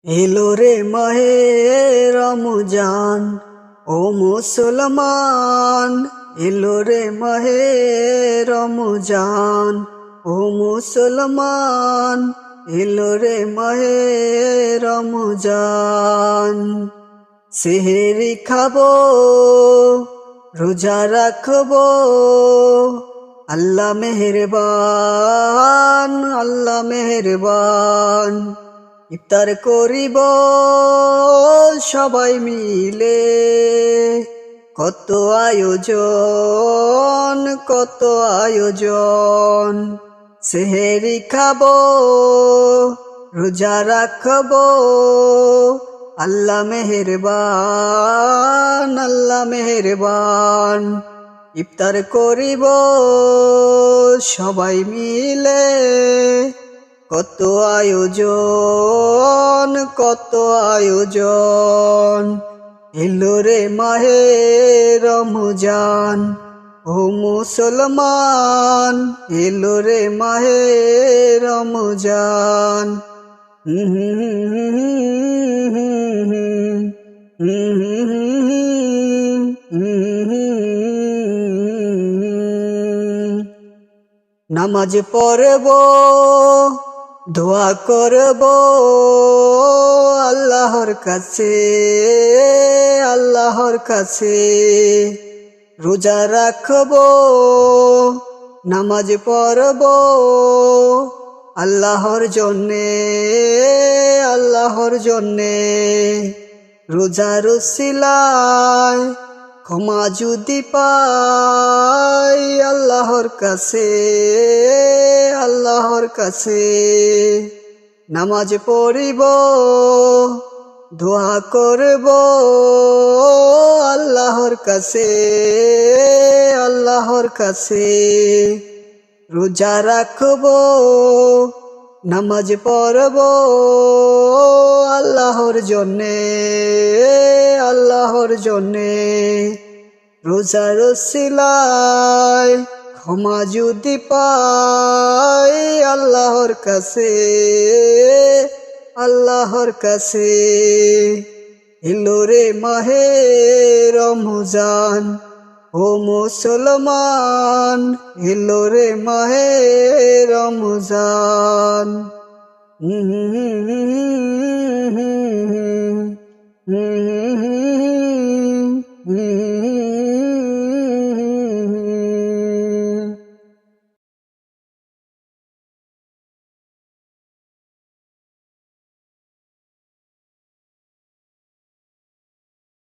এলো রে মাহে রমজান, ও মুসলমান। এলো রে মাহে রমজান, ও মুসলমান। এলো রে মাহে রমজান। সেহেরি খাবো, রোজা রাখবো, আল্লাহ মেহেরবান, আল্লাহ মেহেরবান। ইফতার করিব সবাই মিলে, কত আয়োজন, কত আয়োজন। সেহেরি খাবো, রোজা রাখবো, আল্লাহ মেহেরবান, আল্লাহ মেহেরবান। ইফতার করিব সবাই মিলে, কত আয়োজন, কত আয়োজন। এলো রে মাহে রমজান, ও মুসলমান। এলো রে মাহে রমজান। নামাজ পড়ব, দোয়া করব আল্লাহর কাছে, আল্লাহর কাছে। রোজা রাখব, নামাজ পড়ব আল্লাহর জন্যে, আল্লাহর জন্যে। রোজার উসিলায় ক্ষমা যদি পাই আল্লাহর কাছে, আল্লাহর কাছে। নামাজ পড়িব, দোয়া করব আল্লাহর কাছে, আল্লাহর কাছে। রোজা রাখব, নামাজ পড়ব আল্লাহর জন্যে, আল্লাহর জন্যে। রোজার উসিলায় ক্ষমা যদি পাই আল্লাহর কাছে, আল্লাহর কাছে। এলো রে মাহে রমজান, ও মুসলমান। এলো রে মাহে রমজান।